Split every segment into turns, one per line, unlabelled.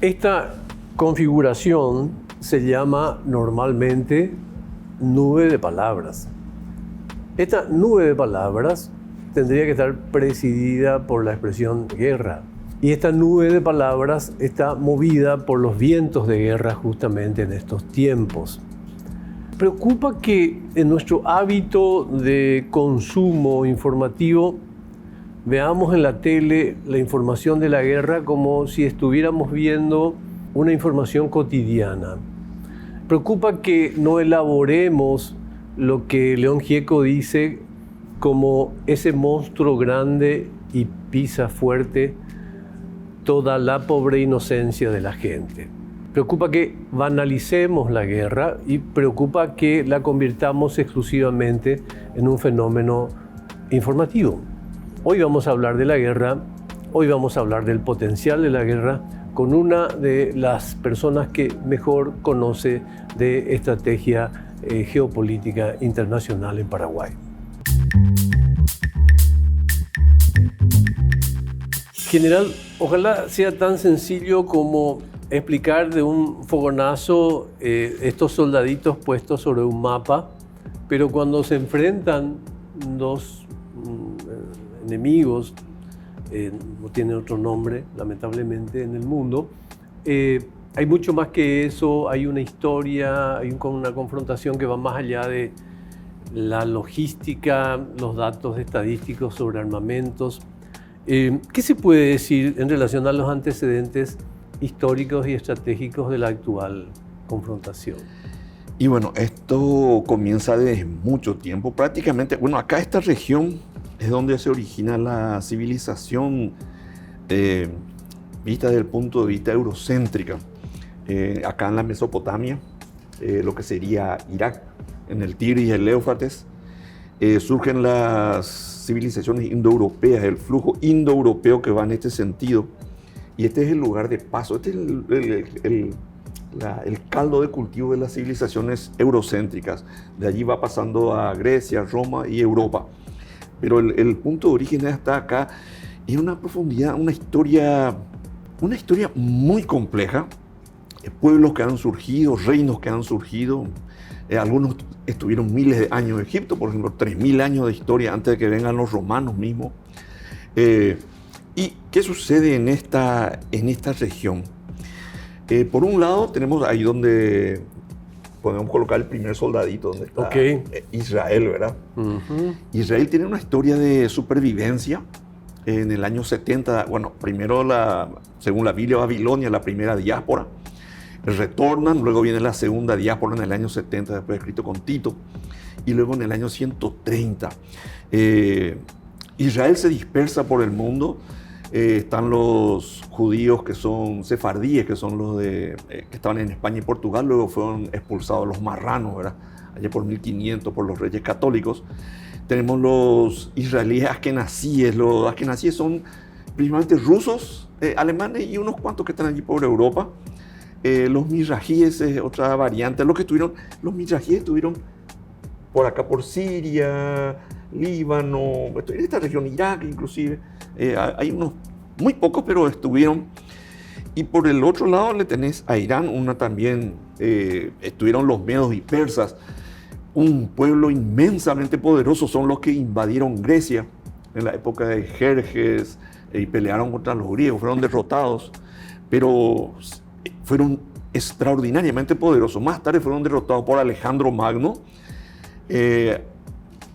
Esta configuración se llama normalmente nube de palabras. Esta nube de palabras tendría que estar presidida por la expresión guerra. Y esta nube de palabras está movida por los vientos de guerra justamente en estos tiempos. Preocupa que en nuestro hábito de consumo informativo veamos en la tele la información de la guerra como si estuviéramos viendo una información cotidiana. Preocupa que no elaboremos lo que León Gieco dice como ese monstruo grande y pisa fuerte toda la pobre inocencia de la gente. Preocupa que banalicemos la guerra y preocupa que la convirtamos exclusivamente en un fenómeno informativo. Hoy vamos a hablar de la guerra, hoy vamos a hablar del potencial de la guerra con una de las personas que mejor conoce de estrategia geopolítica internacional en Paraguay. General, ojalá sea tan sencillo como explicar de un fogonazo estos soldaditos puestos sobre un mapa, pero cuando se enfrentan dos enemigos, no tienen otro nombre, lamentablemente, en el mundo, hay mucho más que eso, hay una historia, hay una confrontación que va más allá de la logística, los datos estadísticos sobre armamentos. ¿Qué se puede decir en relación a los antecedentes históricos y estratégicos de la actual confrontación?
Y bueno, esto comienza desde mucho tiempo, prácticamente, bueno, acá esta región es donde se origina la civilización vista desde el punto de vista eurocéntrica. Acá en la Mesopotamia, lo que sería Irak, en el Tigris y el Éufrates, surgen las civilizaciones indoeuropeas, el flujo indoeuropeo que va en este sentido. Y este es el lugar de paso, este es el caldo de cultivo de las civilizaciones eurocéntricas. De allí va pasando a Grecia, Roma y Europa. Pero el punto de origen está acá, en una profundidad, una historia muy compleja. Pueblos que han surgido, reinos que han surgido. Algunos estuvieron miles de años en Egipto, por ejemplo, 3.000 años de historia antes de que vengan los romanos mismos. ¿Y qué sucede en esta región? Por un lado, tenemos ahí donde podemos colocar el primer soldadito, donde está Israel, ¿verdad? Uh-huh. Israel tiene una historia de supervivencia. En el año 70, bueno, primero, según la Biblia, Babilonia, la primera diáspora. Retornan, luego viene la segunda diáspora en el año 70, después escrito con Tito, y luego en el año 130. Israel se dispersa por el mundo. Están los judíos que son sefardíes, que son los que estaban en España y Portugal, luego fueron expulsados los marranos, ¿verdad? Allá por 1500 por los reyes católicos. Tenemos los israelíes askenazíes. Los askenazíes son principalmente rusos, alemanes y unos cuantos que están allí por Europa. Los mizrajíes es otra variante. Los mizrajíes estuvieron por acá, por Siria, Líbano, en esta región, Irak inclusive. Hay unos muy pocos, pero estuvieron. Y por el otro lado le tenés a Irán, estuvieron los medos y persas, un pueblo inmensamente poderoso, son los que invadieron Grecia en la época de Jerjes y pelearon contra los griegos, fueron derrotados, pero fueron extraordinariamente poderosos. Más tarde fueron derrotados por Alejandro Magno.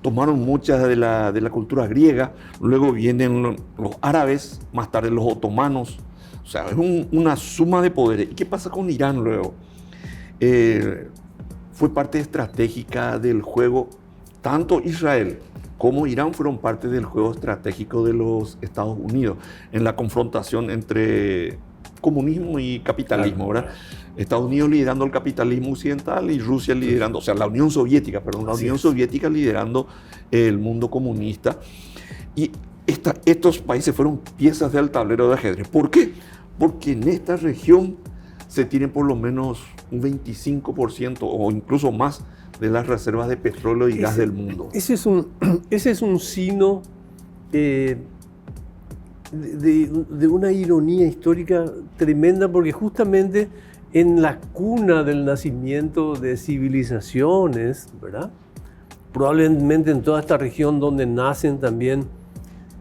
Tomaron muchas de la cultura griega, luego vienen los árabes, más tarde los otomanos. O sea, es una suma de poderes. ¿Y qué pasa con Irán luego? Fue parte estratégica del juego. Tanto Israel como Irán fueron parte del juego estratégico de los Estados Unidos en la confrontación entre comunismo y capitalismo, ¿verdad? Estados Unidos liderando el capitalismo occidental y Rusia liderando, o sea, la Unión Soviética liderando el mundo comunista. Y estos países fueron piezas del tablero de ajedrez. ¿Por qué? Porque en esta región se tienen por lo menos un 25% o incluso más de las reservas de petróleo y gas del mundo.
Ese es un sino de una ironía histórica tremenda, porque justamente en la cuna del nacimiento de civilizaciones, ¿verdad? Probablemente en toda esta región donde nacen también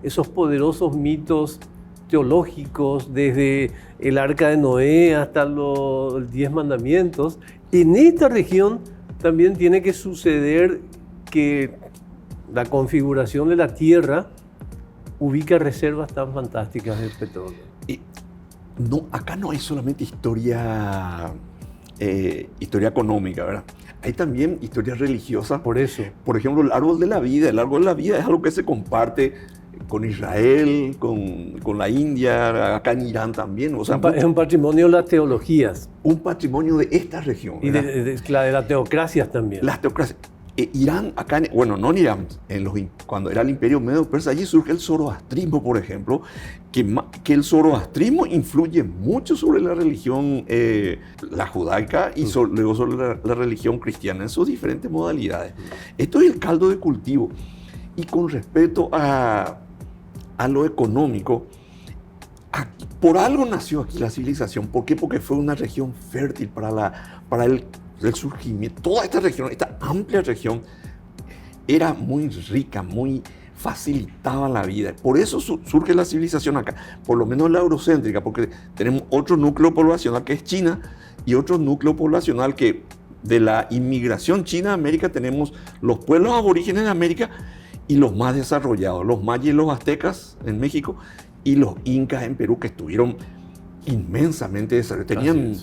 esos poderosos mitos teológicos, desde el Arca de Noé hasta los 10 mandamientos, en esta región también tiene que suceder que la configuración de la tierra ubica reservas tan fantásticas de petróleo.
Y no, acá no hay solamente historia económica, ¿verdad? Hay también historia religiosa.
Por eso.
Por ejemplo, el árbol de la vida. El árbol de la vida es algo que se comparte con Israel, con la India, acá en Irán también. O sea,
es un patrimonio de las teologías.
Un patrimonio de esta región.
Y de las teocracias también.
Las teocracias. Irán, acá, bueno, no en Irán, cuando era el imperio medo-persa, allí surge el zoroastrismo, por ejemplo, que el zoroastrismo influye mucho sobre la religión, la judaica, y luego sobre la religión cristiana en sus diferentes modalidades. Esto es el caldo de cultivo. Y con respecto a lo económico, por algo nació aquí la civilización. ¿Por qué? Porque fue una región fértil para el surgimiento. Toda esta región, esta amplia región, era muy rica, muy facilitaba la vida. Por eso surge la civilización acá, por lo menos la eurocéntrica, porque tenemos otro núcleo poblacional que es China y otro núcleo poblacional que de la inmigración china a América tenemos los pueblos aborígenes de América y los más desarrollados, los mayas y los aztecas en México y los incas en Perú, que estuvieron inmensamente desarrollados. Tenían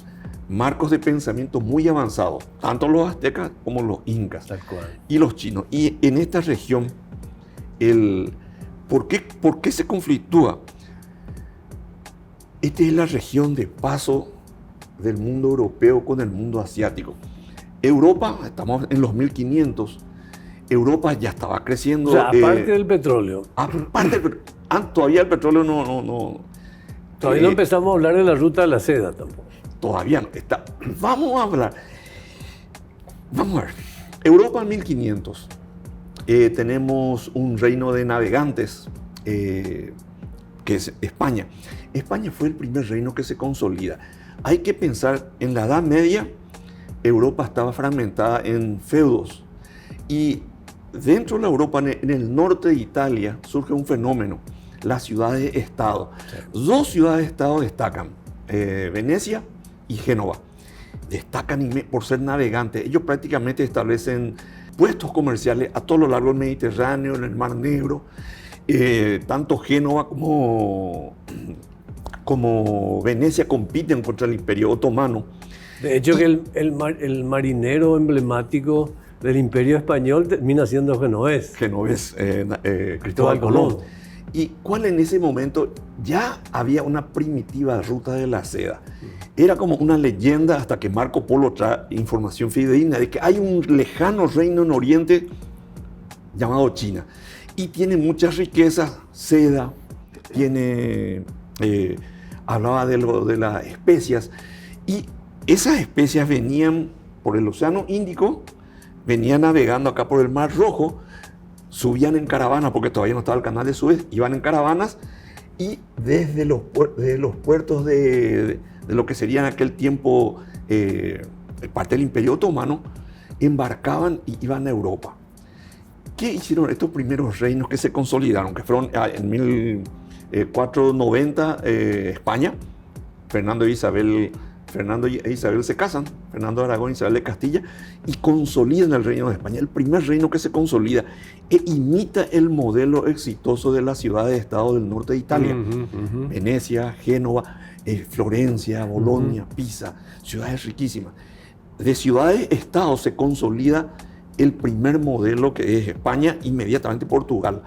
marcos de pensamiento muy avanzados, tanto los aztecas como los incas y los chinos. Y en esta región, ¿por qué se conflictúa? Esta es la región de paso del mundo europeo con el mundo asiático. Europa, estamos en los 1500, Europa ya estaba creciendo.
O sea, aparte del petróleo.
Todavía el petróleo no.
Todavía no empezamos a hablar de la ruta de la seda tampoco.
Todavía no está. Vamos a ver. Europa en 1500. Tenemos un reino de navegantes, que es España. España fue el primer reino que se consolida. Hay que pensar, en la Edad Media, Europa estaba fragmentada en feudos. Y dentro de la Europa, en el norte de Italia, surge un fenómeno, las ciudades-estado. Dos ciudades-estado destacan, Venecia y Génova. Destacan por ser navegantes. Ellos prácticamente establecen puestos comerciales a todo lo largo del Mediterráneo, en el Mar Negro. Tanto Génova como Venecia compiten contra el Imperio Otomano.
De hecho, que el marinero emblemático del Imperio Español termina siendo genovés.
Cristóbal Colón. Y cuál en ese momento ya había una primitiva ruta de la seda. Era como una leyenda hasta que Marco Polo trae información fidedigna de que hay un lejano reino en Oriente llamado China. Y tiene muchas riquezas, seda, hablaba de las especias. Y esas especias venían por el Océano Índico, venían navegando acá por el Mar Rojo, subían en caravanas, porque todavía no estaba el canal de Suez, iban en caravanas y desde los puertos de lo que sería en aquel tiempo parte del Imperio Otomano, embarcaban y iban a Europa. ¿Qué hicieron estos primeros reinos que se consolidaron? Que fueron en 1490 España, Fernando e Isabel se casan, Fernando de Aragón y Isabel de Castilla, y consolidan el reino de España, el primer reino que se consolida e imita el modelo exitoso de las ciudades-estado del norte de Italia. Venecia, Génova, Florencia, Bolonia, Pisa, ciudades riquísimas. De ciudades-estado se consolida el primer modelo, que es España, inmediatamente Portugal.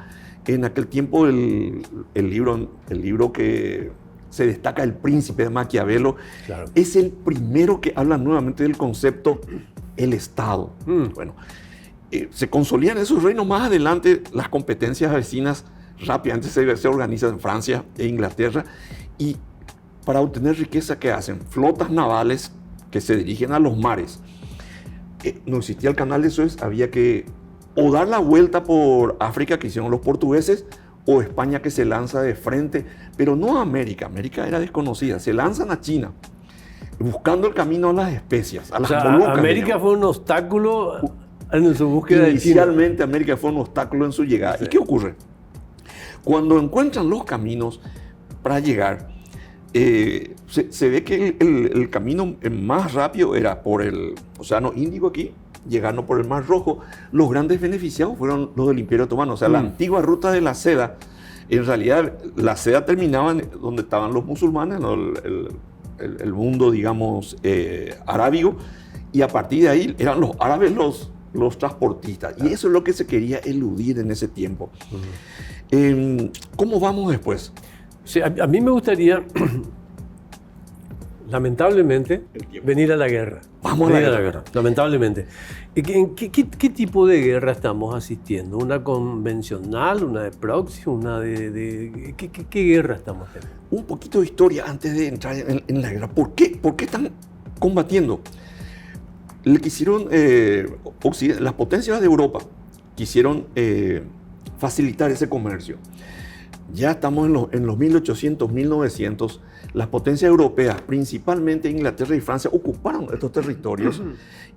En aquel tiempo el libro que se destaca, El Príncipe de Maquiavelo, claro, es el primero que habla nuevamente del concepto el Estado. Bueno, se consolidan esos reinos. Más adelante las competencias vecinas rápidamente se organizan en Francia e Inglaterra, y para obtener riqueza, ¿qué hacen? Flotas navales que se dirigen a los mares. No existía el canal de Suez, había que o dar la vuelta por África, que hicieron los portugueses, o España que se lanza de frente, pero no a América. América era desconocida. Se lanzan a China, buscando el camino a las especias, a las Molucas.
América fue un obstáculo en su búsqueda de China.
Inicialmente América fue un obstáculo en su llegada. Sí. ¿Y qué ocurre? Cuando encuentran los caminos para llegar, se ve que el camino más rápido era por el Océano Índico aquí, llegando por el Mar Rojo. Los grandes beneficiados fueron los del Imperio Otomano. O sea, la antigua ruta de la seda, en realidad la seda terminaba donde estaban los musulmanes, ¿no? El mundo, digamos, arábigo, y a partir de ahí eran los árabes los transportistas. Y eso es lo que se quería eludir en ese tiempo. ¿Cómo vamos después?
Sí, a mí me gustaría, lamentablemente, venir a la guerra.
Vamos a la guerra.
Lamentablemente. ¿Qué tipo de guerra estamos asistiendo? ¿Una convencional, una de proxy, una de ¿qué guerra estamos teniendo?
Un poquito de historia antes de entrar en la guerra. ¿Por qué están combatiendo? Le quisieron, las potencias de Europa quisieron facilitar ese comercio. Ya estamos en los 1800, 1900, las potencias europeas, principalmente Inglaterra y Francia, ocuparon estos territorios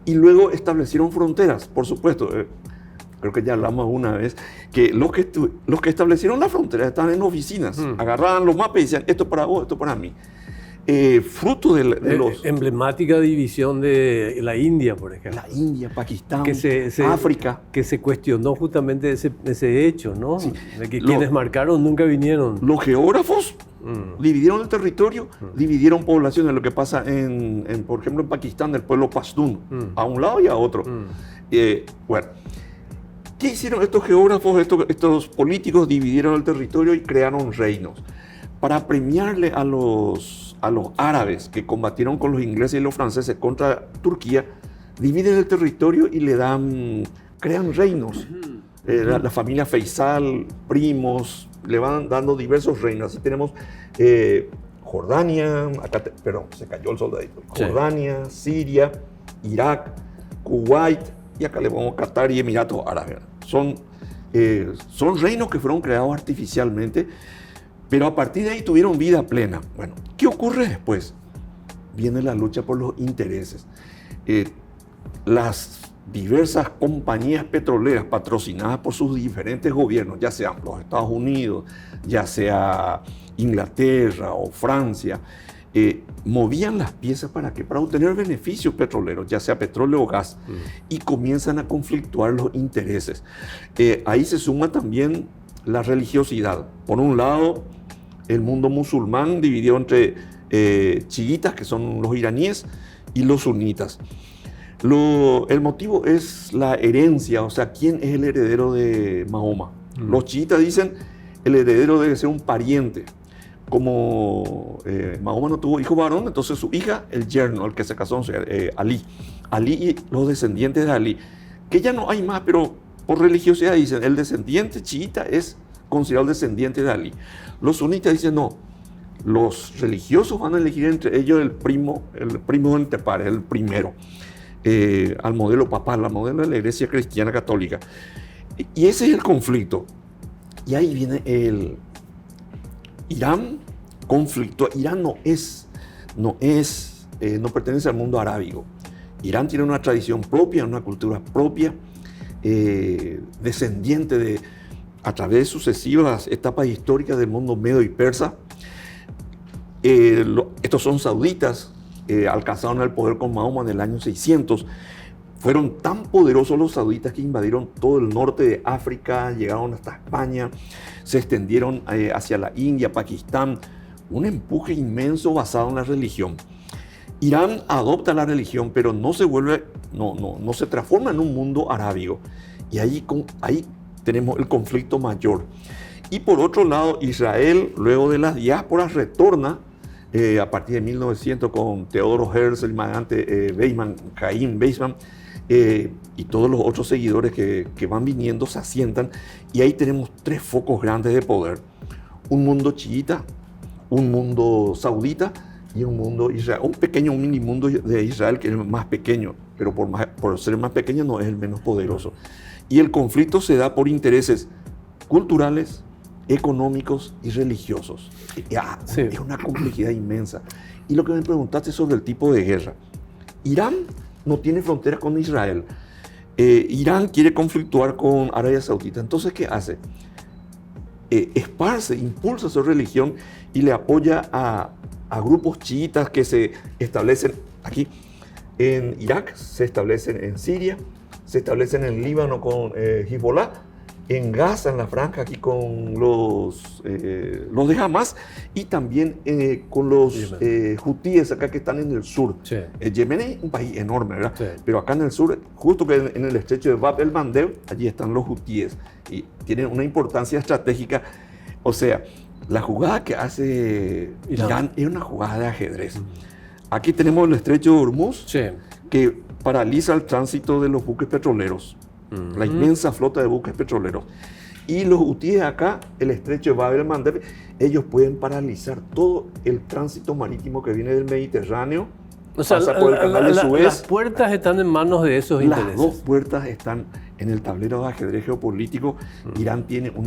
y luego establecieron fronteras, por supuesto. Creo que ya hablamos una vez, que los que establecieron las fronteras estaban en oficinas, agarraban los mapas y decían, esto para vos, esto para mí. Fruto de los...
Emblemática división de la India, por ejemplo.
La India, Pakistán,
África. Que se cuestionó justamente ese hecho, ¿no? Sí. De que quienes marcaron nunca vinieron.
Los geógrafos dividieron el territorio, dividieron poblaciones. Lo que pasa, por ejemplo, en Pakistán, el pueblo pastún, a un lado y a otro. Bueno, ¿qué hicieron estos geógrafos, estos políticos? Dividieron el territorio y crearon reinos para premiarle a los árabes que combatieron con los ingleses y los franceses contra Turquía. Dividen el territorio y crean reinos. La familia Faisal, primos, le van dando diversos reinos. Así tenemos Jordania, perdón, se cayó el soldadito. Jordania, Siria, Irak, Kuwait, y acá le ponemos Qatar y Emiratos Árabes. Son reinos que fueron creados artificialmente, pero a partir de ahí tuvieron vida plena. Bueno, ¿qué ocurre después? Viene la lucha por los intereses. Las diversas compañías petroleras patrocinadas por sus diferentes gobiernos, ya sean los Estados Unidos, ya sea Inglaterra o Francia, movían las piezas ¿para qué? Para obtener beneficios petroleros, ya sea petróleo o gas, y comienzan a conflictuar los intereses. Ahí se suma también la religiosidad. Por un lado, el mundo musulmán dividido entre chiitas, que son los iraníes, y los sunitas. El motivo es la herencia, o sea, ¿quién es el heredero de Mahoma? Los chiitas dicen el heredero debe ser un pariente. Como Mahoma no tuvo hijo varón, entonces su hija, el yerno, el que se casó, Ali y los descendientes de Ali, que ya no hay más, pero por religiosidad dicen, el descendiente chiita es considerado el descendiente de Ali. Los sunitas dicen, no, los religiosos van a elegir entre ellos el primo entre pares, el primero, al modelo papal, al modelo de la Iglesia Cristiana Católica. Y ese es el conflicto. Y ahí viene el Irán, conflicto. Irán no pertenece al mundo arábigo. Irán tiene una tradición propia, una cultura propia, descendiente a través de sucesivas etapas históricas del mundo medo y persa. Estos son sauditas, alcanzaron el poder con Mahoma en el año 600. Fueron tan poderosos los sauditas que invadieron todo el norte de África, llegaron hasta España, se extendieron hacia la India, Pakistán. Un empuje inmenso basado en la religión. Irán adopta la religión, pero no se transforma en un mundo arábigo. Y ahí tenemos el conflicto mayor. Y por otro lado, Israel, luego de las diásporas, retorna a partir de 1900 con Teodoro Herzl, Chaim Weizmann, y todos los otros seguidores que van viniendo, se asientan. Y ahí tenemos tres focos grandes de poder. Un mundo chiita, un mundo saudita y un mundo Israel. Un mini mundo de Israel que es más pequeño, pero por ser más pequeño no es el menos poderoso. Y el conflicto se da por intereses culturales, económicos y religiosos.
Sí.
Es una complejidad inmensa. Y lo que me preguntaste sobre el tipo de guerra. Irán no tiene fronteras con Israel. Irán quiere conflictuar con Arabia Saudita. Entonces, ¿qué hace? Esparce, impulsa su religión y le apoya a grupos chiitas que se establecen aquí en Irak, se establecen en Siria, se establecen en Líbano con Hezbollah, en Gaza, en la franja, aquí con los de Hamas, y también con los hutíes acá que están en el sur.
Sí.
Yemen es un país enorme, ¿verdad?
Sí.
Pero acá en el sur, justo que en el estrecho de Bab el-Mandeb, allí están los hutíes y tienen una importancia estratégica. O sea, la jugada que hace Irán es una jugada de ajedrez. Aquí tenemos el estrecho de Hormuz,
Sí.
que paraliza el tránsito de los buques petroleros, la inmensa flota de buques petroleros. Y los hutíes acá, el estrecho de Bab el-Mandeb, ellos pueden paralizar todo el tránsito marítimo que viene del Mediterráneo,
O sea,
pasa por el canal de Suez.
las puertas están en manos de esos
Las
intereses.
dos puertas están en el tablero de ajedrez geopolítico. Irán tiene un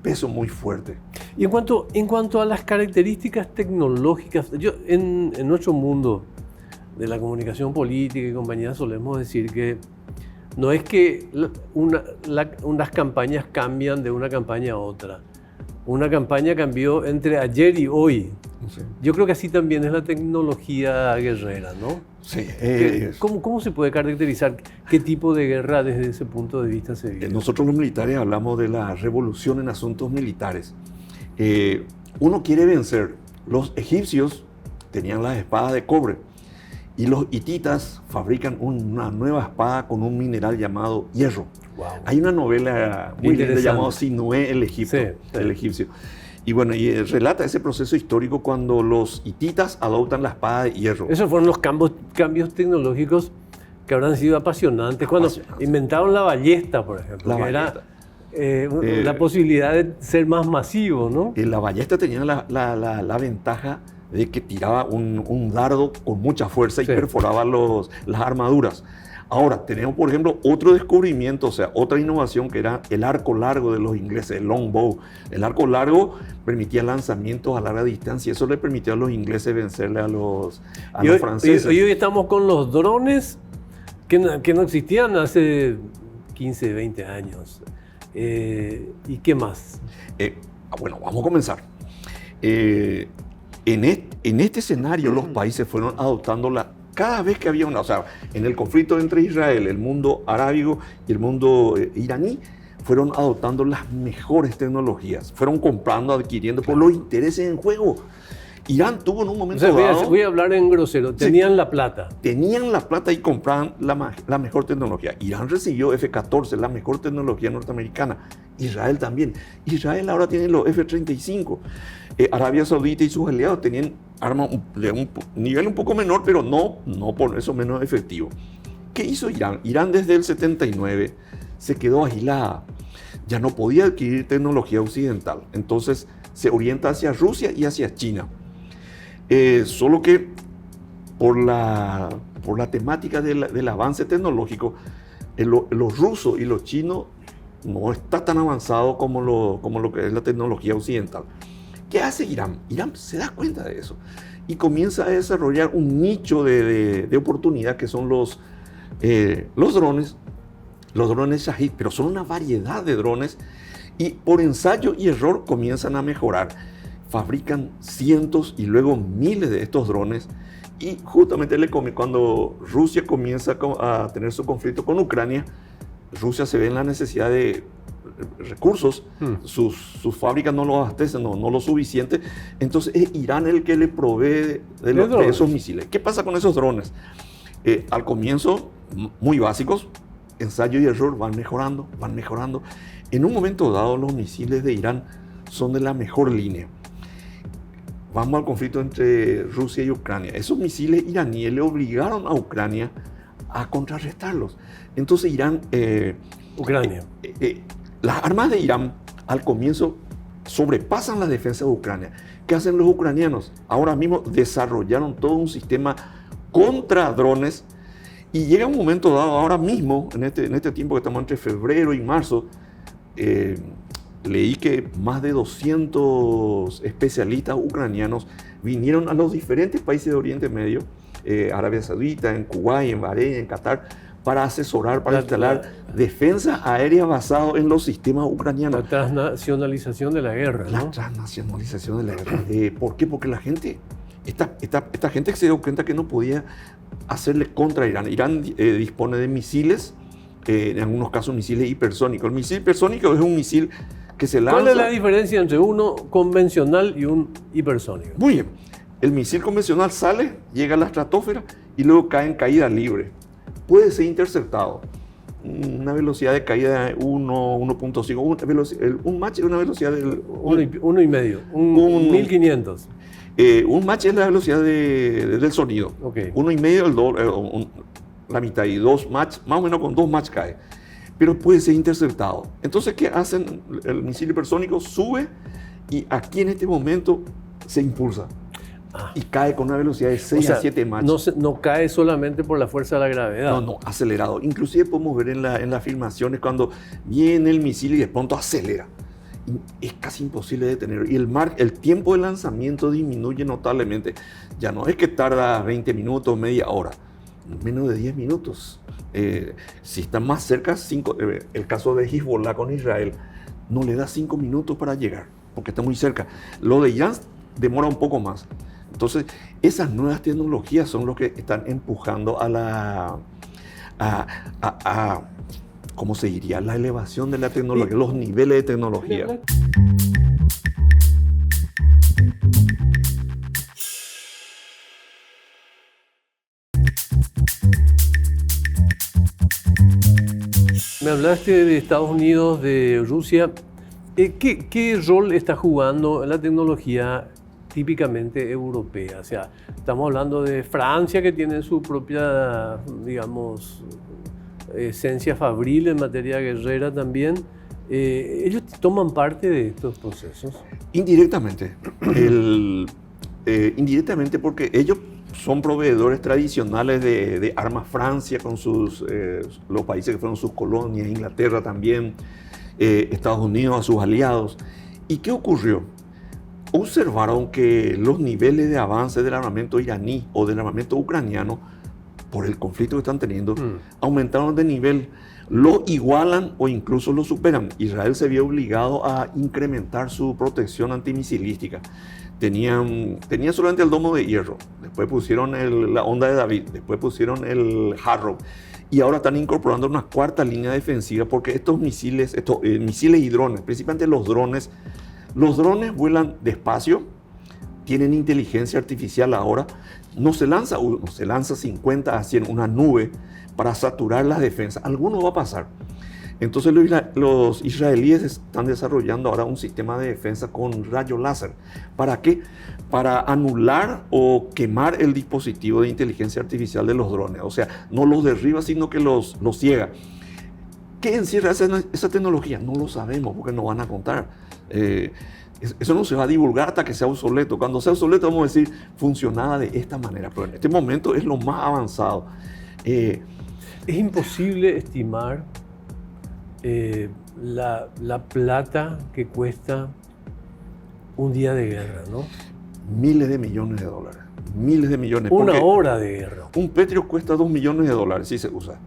peso muy fuerte.
Y en cuanto a las características tecnológicas, en nuestro mundo de la comunicación política y compañía solemos decir que no es que unas campañas cambian de una campaña a otra. Una campaña cambió entre ayer y hoy.
Sí.
Yo creo que así también es la tecnología guerrera, ¿no?
Sí,
¿Cómo se puede caracterizar qué tipo de guerra desde ese punto de vista se vive?
nosotros los militares hablamos de la revolución en asuntos militares. Uno quiere vencer. Los egipcios tenían las espadas de cobre y los hititas fabrican una nueva espada con un mineral llamado hierro.
Wow.
Hay una novela muy linda llamada Sinué el Egipto,
Sí, sí.
el egipcio. Y bueno, relata ese proceso histórico cuando los hititas adoptan la espada de hierro.
Esos fueron los cambios tecnológicos que habrán sido apasionantes. Cuando inventaron la ballesta, por ejemplo,
La
que
ballesta.
era la posibilidad de ser más masivo, ¿no?
La ballesta tenía la ventaja de que tiraba un dardo con mucha fuerza y
Sí.
perforaba las armaduras. Ahora, tenemos, por ejemplo, otro descubrimiento, o sea, otra innovación que era el arco largo de los ingleses, el longbow. El arco largo permitía lanzamientos a larga distancia y eso le permitió a los ingleses vencerle a los franceses.
Y hoy estamos con los drones que no existían hace 15, 20 años. ¿Y qué más?
Bueno, vamos a comenzar. En este escenario, los países fueron adoptando cada vez que había o sea, en el conflicto entre Israel, el mundo arábigo y el mundo iraní, fueron adoptando las mejores tecnologías, fueron comprando, adquiriendo por los intereses en juego. Irán tuvo en un momento dado...
Voy a hablar en grosero. Tenían la plata.
Tenían la plata y compraban la mejor tecnología. Irán recibió F-14, la mejor tecnología norteamericana. Israel también. Israel ahora tiene los F-35. Arabia Saudita y sus aliados tenían armas de un nivel un poco menor, pero no por eso menos efectivo. ¿Qué hizo Irán? Irán desde el 79 se quedó aislada. Ya no podía adquirir tecnología occidental. Entonces se orienta hacia Rusia y hacia China. Solo que por la temática del avance tecnológico, los rusos y los chinos no está tan avanzado como lo que es la tecnología occidental. ¿Qué hace Irán? Irán se da cuenta de eso y comienza a desarrollar un nicho de oportunidad que son los drones Shahid, pero son una variedad de drones y por ensayo y error comienzan a mejorar. Fabrican cientos y luego miles de estos drones y justamente cuando Rusia comienza a tener su conflicto con Ucrania, Rusia se ve en la necesidad de recursos, sus fábricas no lo abastecen, no lo suficiente, entonces es Irán el que le provee de esos misiles. ¿Qué pasa con esos drones? Al comienzo, muy básicos, ensayo y error, van mejorando. En un momento dado, los misiles de Irán son de la mejor línea. Vamos al conflicto entre Rusia y Ucrania. Esos misiles iraníes le obligaron a Ucrania a contrarrestarlos. Entonces Irán...
Ucrania.
Las armas de Irán al comienzo sobrepasan la defensa de Ucrania. ¿Qué hacen los ucranianos? Ahora mismo desarrollaron todo un sistema contra drones y llega un momento dado, ahora mismo, en este tiempo que estamos entre febrero y marzo, leí que más de 200 especialistas ucranianos vinieron a los diferentes países de Oriente Medio, Arabia Saudita, en Kuwait, en Bahrein, en Qatar, para asesorar, para instalar defensa aérea basada en los sistemas ucranianos.
La transnacionalización de la guerra, ¿no?
La transnacionalización de la guerra. ¿Por qué? Porque la gente, esta gente se dio cuenta que no podía hacerle contra Irán. Irán dispone de misiles, en algunos casos misiles hipersónicos. El misil hipersónico es un misil que se lanza...
¿Cuál es la diferencia entre uno convencional y un hipersónico?
Muy bien. El misil convencional sale, llega a la estratosfera y luego cae en caída libre. Puede ser interceptado. Una velocidad de caída de 1.5. Un Mach es una velocidad del...
1,5. Un 1500.
Un Mach es la velocidad del sonido.
Okay.
1,5, la mitad, y 2 Mach, más o menos con 2 Mach cae. Pero puede ser interceptado. Entonces, ¿qué hacen? El misil hipersónico sube y aquí en este momento se impulsa. Y cae con una velocidad de 6 a 7 Mach.
No cae solamente por la fuerza de la gravedad.
No, acelerado. Inclusive podemos ver en las filmaciones cuando viene el misil y de pronto acelera. Y es casi imposible detenerlo. Y el tiempo de lanzamiento disminuye notablemente. Ya no es que tarda 20 minutos, media hora. Menos de 10 minutos. Si está más cerca, el caso de Hezbollah con Israel, no le da 5 minutos para llegar, porque está muy cerca. Lo de Irán demora un poco más. Entonces, esas nuevas tecnologías son lo que están empujando a ¿cómo se diría? La elevación de la tecnología, los niveles de tecnología.
Me hablaste de Estados Unidos, de Rusia. ¿Qué rol está jugando la tecnología típicamente europea? O sea, estamos hablando de Francia, que tiene su propia, digamos, esencia fabril en materia guerrera también. ¿Ellos toman parte de estos procesos?
Indirectamente. Indirectamente porque ellos son proveedores tradicionales de armas. Francia con los países que fueron sus colonias, Inglaterra también, Estados Unidos a sus aliados. ¿Y qué ocurrió? Observaron que los niveles de avance del armamento iraní o del armamento ucraniano, por el conflicto que están teniendo, aumentaron de nivel, lo igualan o incluso lo superan. Israel se vio obligado a incrementar su protección antimisilística. Tenía solamente el domo de hierro, después pusieron la onda de David, después pusieron el Harrow, y ahora están incorporando una cuarta línea defensiva porque estos misiles y drones, principalmente los drones vuelan despacio, tienen inteligencia artificial ahora, no se lanza 50 a 100, una nube para saturar las defensas. Alguno va a pasar. Entonces los israelíes están desarrollando ahora un sistema de defensa con rayo láser. ¿Para qué? Para anular o quemar el dispositivo de inteligencia artificial de los drones. O sea, no los derriba, sino que los ciega. ¿Qué encierra esa tecnología? No lo sabemos porque no van a contar. Eso no se va a divulgar hasta que sea obsoleto. Cuando sea obsoleto vamos a decir, funcionaba de esta manera. Pero en este momento es lo más avanzado.
Es imposible estimar la plata que cuesta un día de guerra, ¿no?
Miles de millones de dólares. Miles de millones.
Una hora de guerra.
Un Patriot cuesta $2 millones si se usa.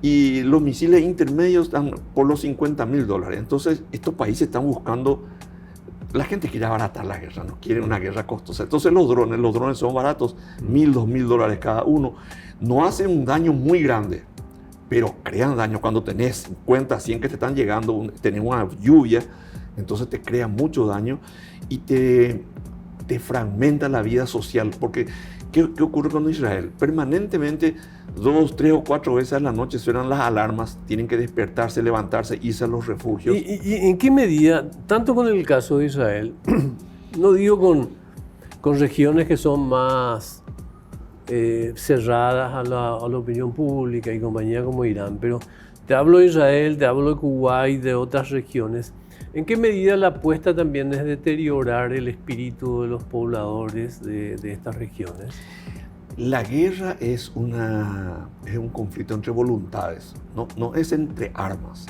Y los misiles intermedios están por los $50,000. Entonces, estos países están buscando... La gente quiere abaratar la guerra, no quiere una guerra costosa. Entonces, los drones son baratos, $1,000, $2,000 cada uno. No hacen un daño muy grande, pero crean daño cuando tenés 50, 100 que te están llegando, tenés una lluvia, entonces te crea mucho daño y te fragmenta la vida social. Porque, ¿qué ocurre con Israel? Permanentemente, 2, 3 o 4 veces a la noche suenan las alarmas, tienen que despertarse, levantarse, irse a los refugios.
¿Y en qué medida, tanto con el caso de Israel, no digo con regiones que son más cerradas a la opinión pública y compañía como Irán, pero te hablo de Israel, te hablo de Kuwait, de otras regiones, ¿en qué medida la apuesta también es deteriorar el espíritu de los pobladores de estas regiones?
La guerra es un conflicto entre voluntades, no es entre armas,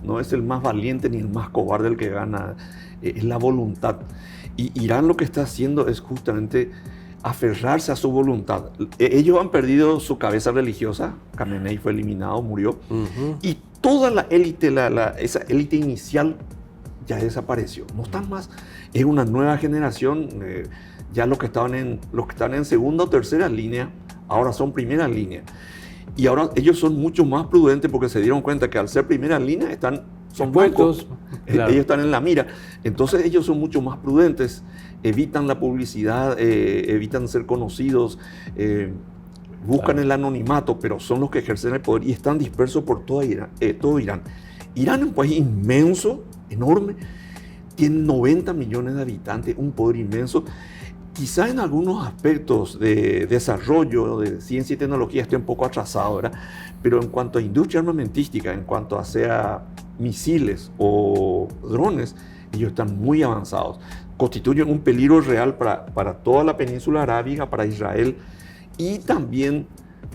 no es el más valiente ni el más cobarde el que gana, es la voluntad. Y Irán lo que está haciendo es justamente aferrarse a su voluntad. Ellos han perdido su cabeza religiosa, Khamenei fue eliminado, murió, y toda la élite, esa élite inicial ya desapareció, no están más, es una nueva generación, ya los que están en segunda o tercera línea, ahora son primera línea. Y ahora ellos son mucho más prudentes porque se dieron cuenta que al ser primera línea son
puestos,
claro. Ellos están en la mira. Entonces ellos son mucho más prudentes, evitan la publicidad, evitan ser conocidos, buscan el anonimato, pero son los que ejercen el poder y están dispersos por todo Irán. Irán es un país inmenso, enorme, tiene 90 millones de habitantes, un poder inmenso. Quizá en algunos aspectos de desarrollo, de ciencia y tecnología esté un poco atrasado, ¿verdad? Pero en cuanto a industria armamentística, en cuanto a sea misiles o drones, ellos están muy avanzados. Constituyen un peligro real para toda la península arábiga, para Israel, y también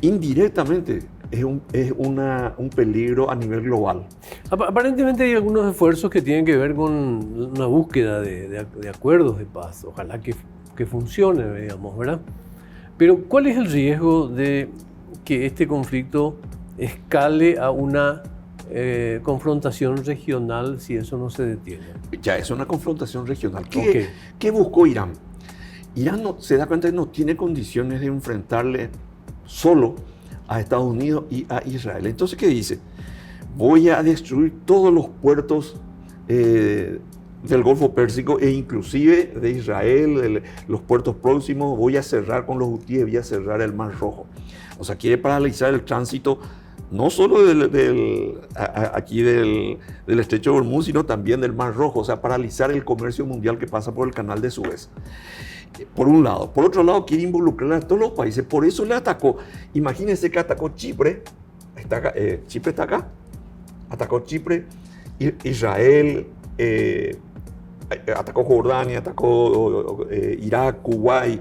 indirectamente es un peligro a nivel global.
Aparentemente hay algunos esfuerzos que tienen que ver con una búsqueda de acuerdos de paz. Ojalá que funcione, digamos, ¿verdad? Pero ¿cuál es el riesgo de que este conflicto escale a una confrontación regional si eso no se detiene?
Ya es una confrontación regional. ¿Qué buscó Irán? Irán se da cuenta que no tiene condiciones de enfrentarle solo a Estados Unidos y a Israel. Entonces, ¿qué dice? Voy a destruir todos los puertos del Golfo Pérsico e inclusive de Israel, los puertos próximos, voy a cerrar con los hutíes, voy a cerrar el Mar Rojo. O sea, quiere paralizar el tránsito no solo aquí del Estrecho de Hormuz, sino también del Mar Rojo, o sea, paralizar el comercio mundial que pasa por el Canal de Suez. Por un lado. Por otro lado, quiere involucrar a todos los países, por eso le atacó. Imagínense que atacó Chipre, Chipre está acá, atacó Chipre, Israel, atacó Jordania, atacó Irak, Kuwait,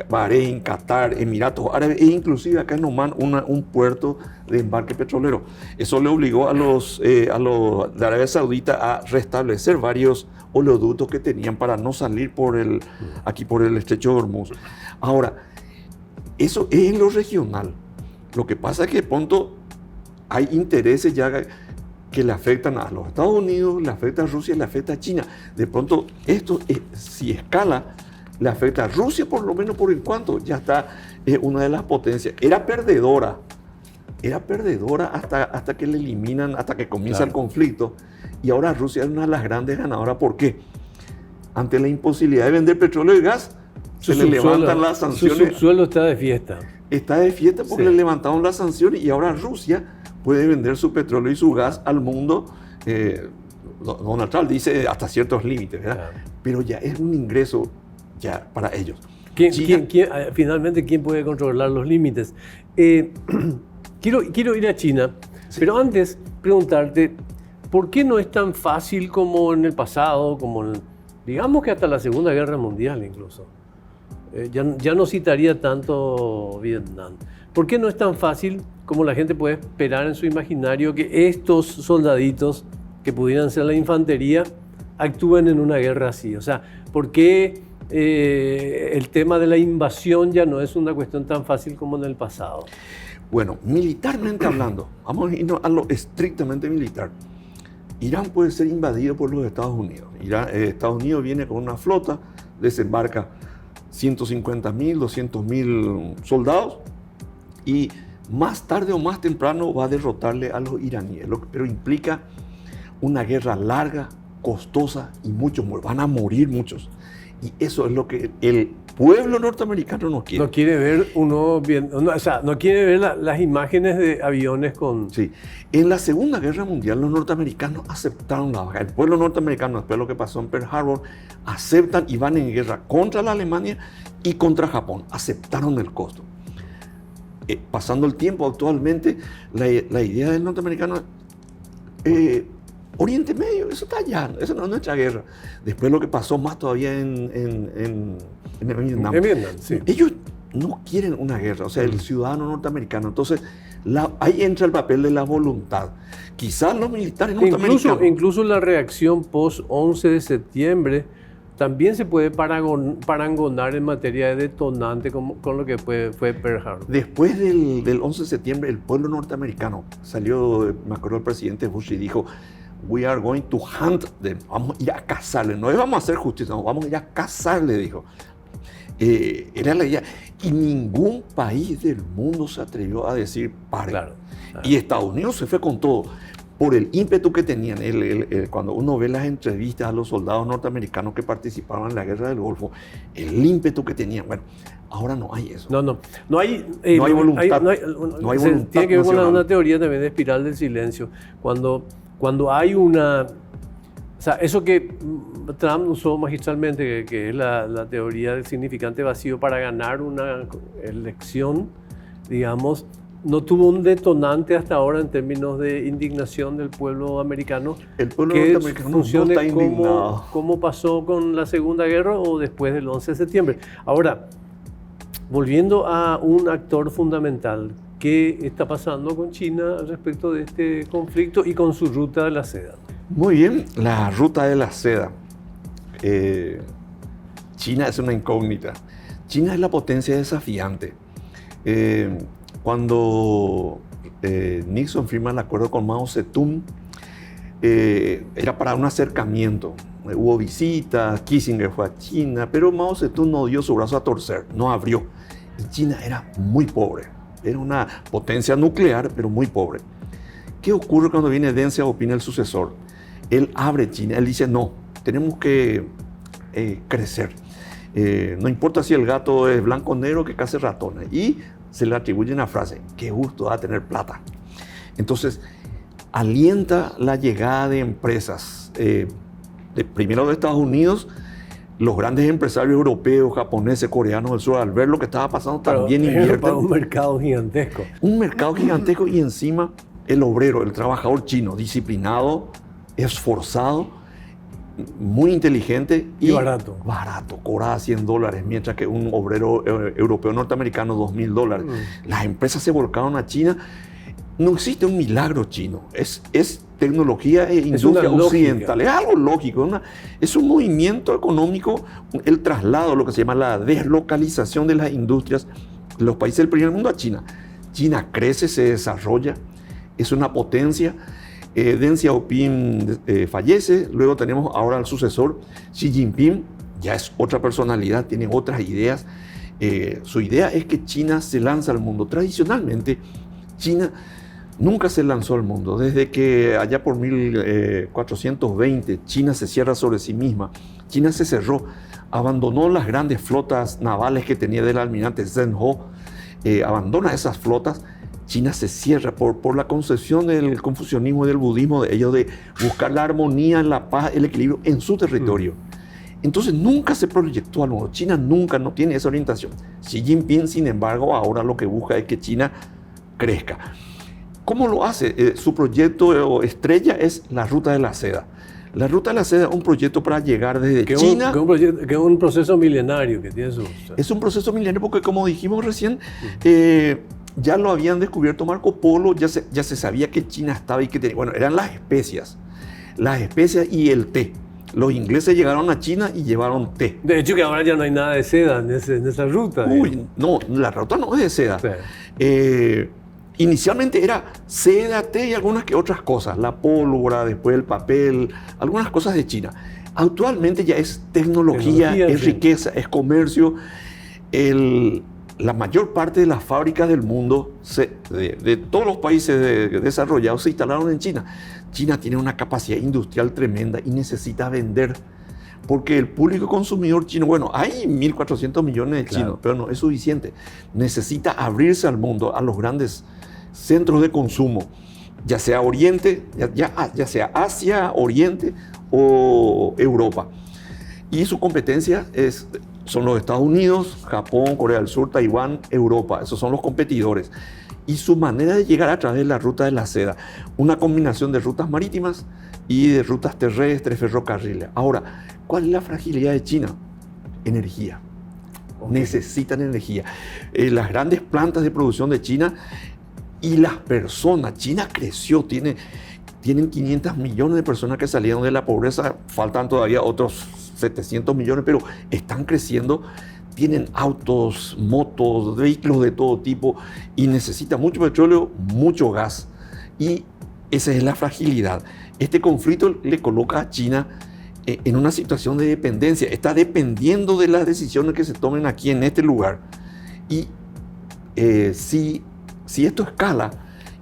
Bahrein, Qatar, Emiratos Árabes e inclusive acá en Oman un puerto de embarque petrolero. Eso le obligó a los de Arabia Saudita a restablecer varios oleoductos que tenían para no salir aquí por el Estrecho de Hormuz. Ahora, eso es en lo regional. Lo que pasa es que de pronto hay intereses ya que le afectan a los Estados Unidos, le afecta a Rusia, le afecta a China. De pronto, esto, si escala, le afecta a Rusia, por lo menos por el cuanto ya está una de las potencias. Era perdedora hasta que le eliminan, hasta que comienza el conflicto. Y ahora Rusia es una de las grandes ganadoras. ¿Por qué? Ante la imposibilidad de vender petróleo y gas, se le levantan las sanciones.
Su subsuelo está de fiesta.
Está de fiesta porque le levantaron las sanciones y ahora Rusia puede vender su petróleo y su gas al mundo. Donald Trump dice hasta ciertos límites, ¿verdad? Claro. Pero ya es un ingreso ya para ellos.
Finalmente, ¿quién puede controlar los límites? Quiero ir a China, sí. Pero antes preguntarte, ¿por qué no es tan fácil como en el pasado, digamos que hasta la Segunda Guerra Mundial incluso? Ya no citaría tanto Vietnam. ¿Por qué no es tan fácil como la gente puede esperar en su imaginario que estos soldaditos, que pudieran ser la infantería, actúen en una guerra así? O sea, ¿por qué el tema de la invasión ya no es una cuestión tan fácil como en el pasado?
Bueno, militarmente hablando, vamos a irnos a lo estrictamente militar. Irán puede ser invadido por los Estados Unidos. Estados Unidos viene con una flota, desembarca 150.000, 200.000 soldados y más tarde o más temprano va a derrotarle a los iraníes, pero implica una guerra larga, costosa y muchos van a morir muchos. Y eso es lo que el pueblo norteamericano no quiere.
No quiere ver no quiere ver las imágenes de aviones con...
Sí. En la Segunda Guerra Mundial los norteamericanos aceptaron la baja. El pueblo norteamericano, después de lo que pasó en Pearl Harbor, aceptan y van en guerra contra la Alemania y contra Japón. Aceptaron el costo. Pasando el tiempo actualmente, la idea del norteamericano Oriente Medio, eso está allá, eso no es nuestra guerra. Después lo que pasó más todavía en Vietnam.
En Vietnam, sí.
Ellos no quieren una guerra, o sea, el ciudadano norteamericano. Entonces, ahí entra el papel de la voluntad. Quizás los militares norteamericanos...
Incluso la reacción post-11 de septiembre también se puede parangonar en materia de detonante con lo que fue Pearl Harbor.
Después del 11 de septiembre, el pueblo norteamericano salió, me acuerdo el presidente Bush, y dijo: "We are going to hunt them", vamos a ir a cazarle, no vamos a hacer justicia, no, vamos a ir a cazarle, dijo. Era la idea. Y ningún país del mundo se atrevió a decir pare.
Claro.
Y Estados Unidos se fue con todo, por el ímpetu que tenían. Cuando uno ve las entrevistas a los soldados norteamericanos que participaban en la guerra del Golfo, el ímpetu que tenían. Bueno, ahora no hay eso.
No hay
voluntad. No hay voluntad.
Tiene que ver con una teoría también de espiral del silencio. Cuando hay una... O sea, eso que Trump usó magistralmente, que es la teoría del significante vacío para ganar una elección, digamos, no tuvo un detonante hasta ahora en términos de indignación del pueblo americano.
El pueblo
que
norteamericano
funcione
no está indignado.
como pasó con la Segunda Guerra o después del 11 de septiembre. Ahora, volviendo a un actor fundamental, ¿qué está pasando con China respecto de este conflicto y con su ruta de la seda?
Muy bien, la ruta de la seda. China es una incógnita. China es la potencia desafiante. Cuando Nixon firma el acuerdo con Mao Zedong, era para un acercamiento. Hubo visitas, Kissinger fue a China, pero Mao Zedong no dio su brazo a torcer, no abrió. Y China era muy pobre. Era una potencia nuclear, pero muy pobre. ¿Qué ocurre cuando viene Deng Xiaoping, el sucesor? Él abre China, él dice: no, tenemos que crecer. No importa si el gato es blanco o negro, que case ratones. Y se le atribuye una frase: qué gusto da tener plata. Entonces, alienta la llegada de empresas, primero de Estados Unidos. Los grandes empresarios europeos, japoneses, coreanos del sur, al ver lo que estaba pasando, también invierten.
Para un mercado gigantesco.
Un mercado gigantesco, y encima el obrero, el trabajador chino, disciplinado, esforzado, muy inteligente
y barato.
Barato, cobraba $100, mientras que un obrero europeo norteamericano $2,000. Las empresas se volcaron a China. No existe un milagro chino, es tecnología e industria occidental, es algo lógico, es un movimiento económico, el traslado, lo que se llama la deslocalización de las industrias de los países del primer mundo a China. China crece, se desarrolla, es una potencia. Deng Xiaoping fallece, luego tenemos ahora al sucesor, Xi Jinping, ya es otra personalidad, tiene otras ideas. Su idea es que China se lanza al mundo. Tradicionalmente, China nunca se lanzó al mundo. Desde que allá por 1420 China se cierra sobre sí misma, China se cerró, abandonó las grandes flotas navales que tenía del almirante Zheng He, abandona esas flotas. China se cierra por la concepción del confucianismo y del budismo de ellos, de buscar la armonía, la paz, el equilibrio en su territorio. Entonces nunca se proyectó al mundo. China nunca no tiene esa orientación. Xi Jinping, sin embargo, ahora lo que busca es que China crezca. ¿Cómo lo hace? Su proyecto estrella es la Ruta de la Seda. La Ruta de la Seda es un proyecto para llegar desde China...
Que es un proceso milenario que tiene su...
Es un proceso milenario porque, como dijimos recién, ya lo habían descubierto Marco Polo, ya se sabía que China estaba y que tenía... Bueno, eran las especias y el té. Los ingleses llegaron a China y llevaron té.
De hecho, que ahora ya no hay nada de seda en esa ruta.
No, la ruta no es de seda.
Sí.
Inicialmente era seda, té y algunas que otras cosas. La pólvora, después el papel, algunas cosas de China. Actualmente ya es tecnología, es riqueza, es comercio. La mayor parte de las fábricas del mundo, de todos los países desarrollados, se instalaron en China. China tiene una capacidad industrial tremenda y necesita vender. Porque el público consumidor chino, bueno, hay 1.400 millones de chinos, pero no es suficiente. Necesita abrirse al mundo, a los grandes centros de consumo, ya sea Oriente, ya sea Asia, Oriente o Europa. Y su competencia son los Estados Unidos, Japón, Corea del Sur, Taiwán, Europa. Esos son los competidores. Y su manera de llegar a través de la Ruta de la Seda, una combinación de rutas marítimas y de rutas terrestres, ferrocarriles. Ahora, ¿cuál es la fragilidad de China? Energía. necesitan energía. Las grandes plantas de producción de China y las personas, China creció, tienen 500 millones de personas que salieron de la pobreza, faltan todavía otros 700 millones, pero están creciendo, tienen autos, motos, vehículos de todo tipo y necesitan mucho petróleo, mucho gas. Y esa es la fragilidad. Este conflicto le coloca a China en una situación de dependencia, está dependiendo de las decisiones que se tomen aquí en este lugar. Y si esto escala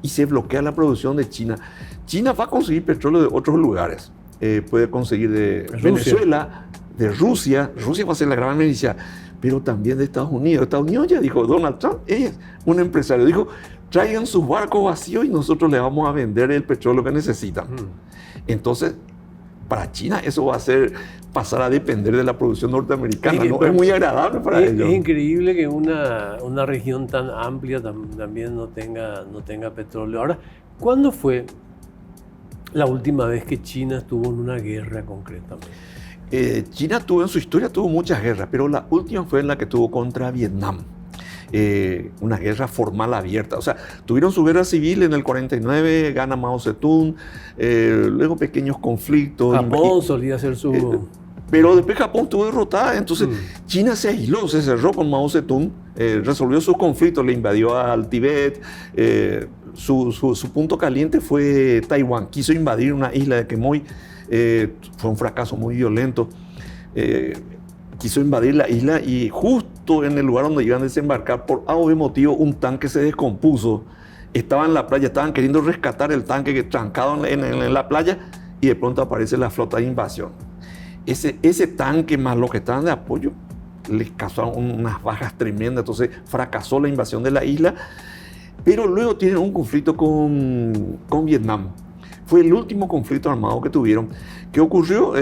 y se bloquea la producción de China, China va a conseguir petróleo de otros lugares. Puede conseguir de Venezuela, de Rusia. Rusia va a ser la gran beneficiaria, pero también de Estados Unidos. Estados Unidos ya dijo, Donald Trump es un empresario, dijo, traigan sus barcos vacíos y nosotros les vamos a vender el petróleo que necesitan. Entonces, para China eso va a ser pasar a depender de la producción norteamericana. No es muy agradable para ellos.
Es increíble que una región tan amplia también no tenga petróleo. Ahora, ¿cuándo fue la última vez que China estuvo en una guerra concretamente?
China en su historia tuvo muchas guerras, pero la última fue en la que tuvo contra Vietnam. Una guerra formal abierta. O sea, tuvieron su guerra civil en el 49, gana Mao Zedong, luego pequeños conflictos.
Japón solía hacer su...
pero después Japón estuvo derrotada, entonces China se aisló, se cerró con Mao Zedong, resolvió sus conflictos, le invadió al Tíbet, su punto caliente fue Taiwán, quiso invadir una isla de Quemoy, fue un fracaso muy violento. Quiso invadir la isla y justo en el lugar donde iban a desembarcar, por algún motivo, un tanque se descompuso. Estaba en la playa, estaban queriendo rescatar el tanque que trancado en la playa y de pronto aparece la flota de invasión. Ese tanque más los que estaban de apoyo les causaron unas bajas tremendas, entonces fracasó la invasión de la isla, pero luego tienen un conflicto con Vietnam. Fue el último conflicto armado que tuvieron. ¿Qué ocurrió?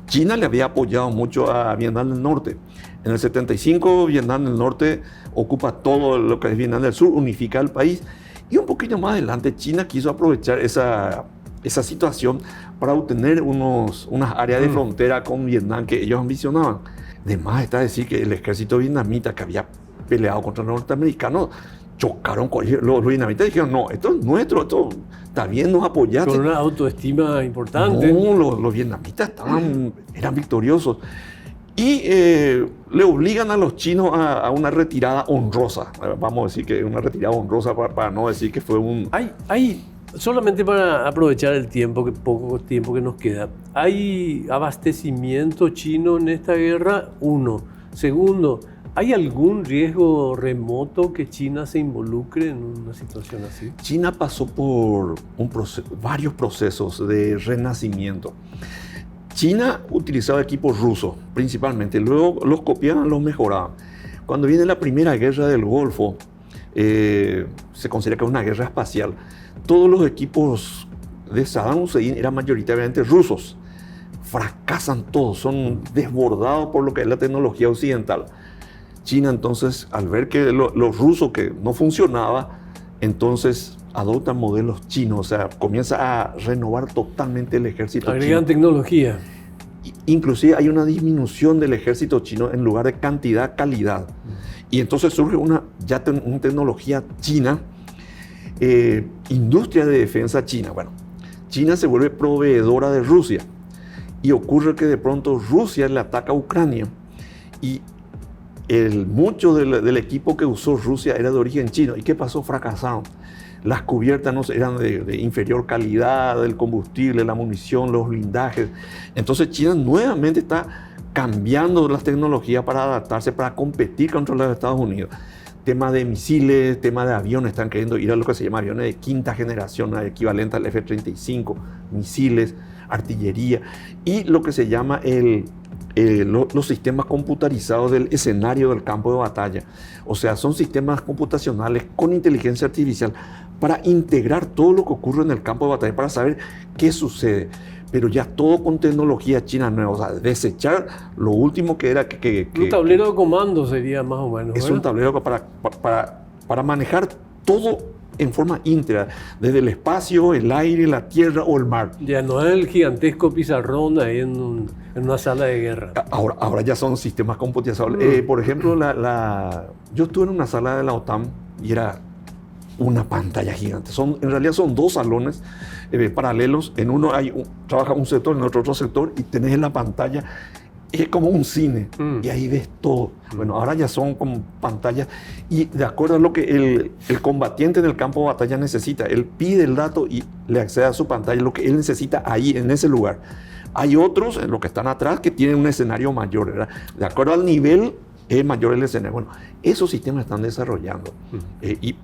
China le había apoyado mucho a Vietnam del Norte. En el 75, Vietnam del Norte ocupa todo lo que es Vietnam del Sur, unifica el país. Y un poquito más adelante, China quiso aprovechar esa situación para obtener unas áreas de frontera con Vietnam que ellos ambicionaban. Además, está decir que el ejército vietnamita que había peleado contra los norteamericanos chocaron con ellos. Los vietnamitas dijeron, no, esto es nuestro, esto está bien, nos apoyaste.
Con una autoestima importante.
No, los vietnamitas eran victoriosos. Y le obligan a los chinos a una retirada honrosa. Vamos a decir que una retirada honrosa para no decir que fue un...
Solamente para aprovechar el poco tiempo que nos queda, ¿hay abastecimiento chino en esta guerra? Uno. Segundo, ¿hay algún riesgo remoto que China se involucre en una situación así?
China pasó por varios procesos de renacimiento. China utilizaba equipos rusos principalmente, luego los copiaban, los mejoraban. Cuando viene la primera guerra del Golfo, se considera que es una guerra espacial. Todos los equipos de Saddam Hussein eran mayoritariamente rusos. Fracasan todos, son desbordados por lo que es la tecnología occidental. China entonces, al ver que los rusos que no funcionaba, entonces adoptan modelos chinos, o sea, comienza a renovar totalmente el ejército chino.
Agregan tecnología.
Inclusive hay una disminución del ejército chino en lugar de cantidad, calidad. Y entonces surge una tecnología china, industria de defensa china. Bueno, China se vuelve proveedora de Rusia y ocurre que de pronto Rusia le ataca a Ucrania y mucho del equipo que usó Rusia era de origen chino. ¿Y qué pasó? Fracasaron. Las cubiertas eran de inferior calidad, el combustible, la munición, los blindajes. Entonces China nuevamente está cambiando las tecnologías para adaptarse, para competir contra los Estados Unidos. Tema de misiles, tema de aviones, están queriendo ir a lo que se llama aviones de quinta generación, equivalente al F-35, misiles, artillería y lo que se llama los sistemas computarizados del escenario del campo de batalla. O sea, son sistemas computacionales con inteligencia artificial para integrar todo lo que ocurre en el campo de batalla, para saber qué sucede. Pero ya todo con tecnología china nueva, o sea, desechar lo último que era
un tablero de comando sería más o menos.
Es un tablero para manejar todo en forma íntegra, desde el espacio, el aire, la tierra o el mar.
Ya no es el gigantesco pizarrón ahí en una sala de guerra.
Ahora ya son sistemas computacionales. Por ejemplo, yo estuve en una sala de la OTAN y era una pantalla gigante. En realidad son dos salones paralelos. En uno trabaja un sector, en otro sector, y tenés en la pantalla. Es como un cine, y ahí ves todo. Bueno, ahora ya son como pantallas, y de acuerdo a lo que el combatiente en el campo de batalla necesita, él pide el dato y le accede a su pantalla, lo que él necesita ahí, en ese lugar. Hay otros, en los que están atrás, que tienen un escenario mayor, ¿verdad? De acuerdo al nivel, es mayor el escenario. Bueno, esos sistemas están desarrollando,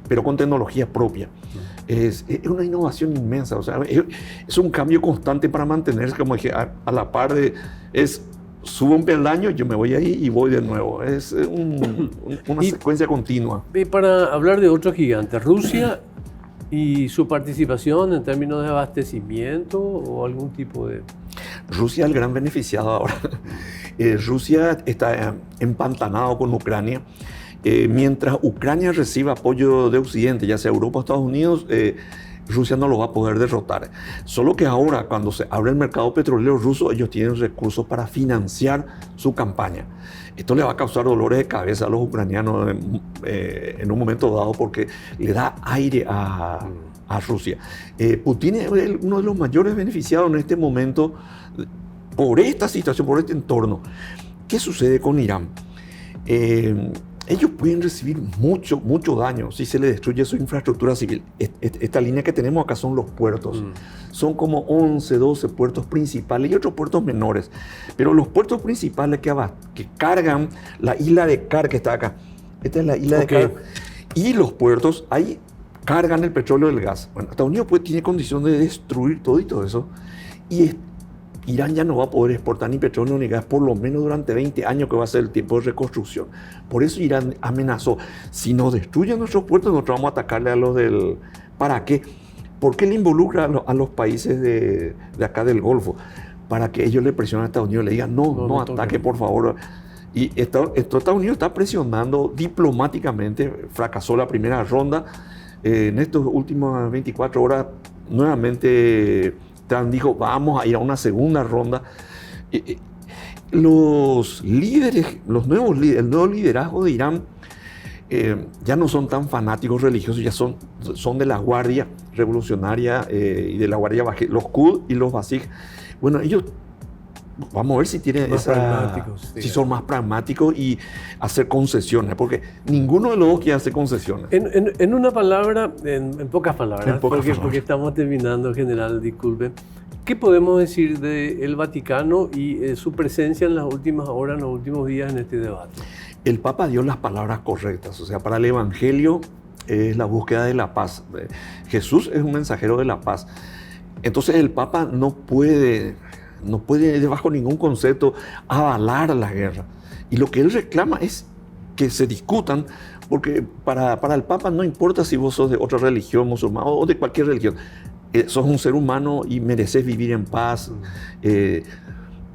pero con tecnología propia. Es una innovación inmensa, o sea, es un cambio constante para mantenerse, como dije, a la par de... Subo un peldaño, yo me voy ahí y voy de nuevo. Es una secuencia continua.
Y para hablar de otro gigante, Rusia y su participación en términos de abastecimiento o algún tipo de...
Rusia es el gran beneficiado ahora. Rusia está empantanado con Ucrania. Mientras Ucrania recibe apoyo de Occidente, ya sea Europa o Estados Unidos, Rusia no lo va a poder derrotar. Solo que ahora, cuando se abre el mercado petrolero ruso, ellos tienen recursos para financiar su campaña. Esto le va a causar dolores de cabeza a los ucranianos en un momento dado, porque le da aire a Rusia. Putin es uno de los mayores beneficiados en este momento por esta situación, por este entorno. ¿Qué sucede con Irán? Ellos pueden recibir mucho daño si se les destruye su infraestructura civil. Esta línea que tenemos acá son los puertos. Son como 11, 12 puertos principales y otros puertos menores. Pero los puertos principales que cargan la isla de Kar, que está acá. Esta es la isla de Kar. Y los puertos, ahí cargan el petróleo y el gas. Bueno, Estados Unidos tiene condición de destruir todo eso. Y Irán ya no va a poder exportar ni petróleo ni gas por lo menos durante 20 años, que va a ser el tiempo de reconstrucción. Por eso Irán amenazó: si nos destruyen nuestros puertos, nosotros vamos a atacarle a los del... ¿Para qué? ¿Por qué le involucra a los países de acá del Golfo? Para que ellos le presionen a Estados Unidos, le digan no ataque, por favor. Y Estados Unidos está presionando diplomáticamente. Fracasó la primera ronda. En estas últimas 24 horas, nuevamente Trump dijo: vamos a ir a una segunda ronda. Los líderes, el nuevo liderazgo de Irán ya no son tan fanáticos religiosos, ya son de la guardia revolucionaria y de la guardia bajista, los Qud y los Basij. Bueno, ellos, vamos a ver si tienen si son más pragmáticos y hacer concesiones, porque ninguno de los dos quiere hacer concesiones.
En una palabra, en pocas palabras, porque estamos terminando, general, disculpe. ¿Qué podemos decir del Vaticano y su presencia en las últimas horas, en los últimos días en este debate?
El Papa dio las palabras correctas, o sea, para el Evangelio es la búsqueda de la paz. Jesús es un mensajero de la paz. Entonces el Papa no puede bajo ningún concepto avalar la guerra. Y lo que él reclama es que se discutan, porque para el Papa no importa si vos sos de otra religión, musulmana o de cualquier religión. Sos un ser humano y mereces vivir en paz,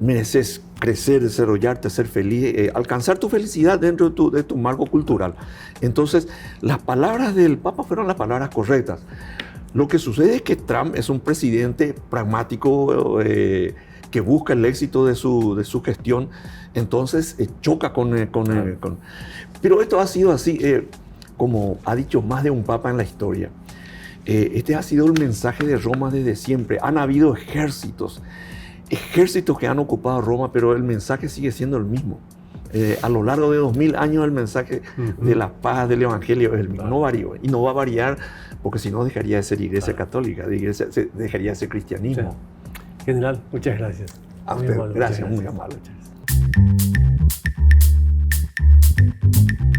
mereces crecer, desarrollarte, ser feliz, alcanzar tu felicidad dentro de tu marco cultural. Entonces, las palabras del Papa fueron las palabras correctas. Lo que sucede es que Trump es un presidente pragmático, que busca el éxito de su gestión, entonces choca con... Pero esto ha sido así, como ha dicho más de un papa en la historia. Este ha sido el mensaje de Roma desde siempre. Han habido ejércitos que han ocupado Roma, pero el mensaje sigue siendo el mismo. A lo largo de 2000 años el mensaje de la paz, del Evangelio es el mismo. No varió y no va a variar, porque si no dejaría de ser iglesia católica, dejaría de ser cristianismo.
Sí. General, muchas gracias.
A usted, gracias, muy amable.
Muchas gracias.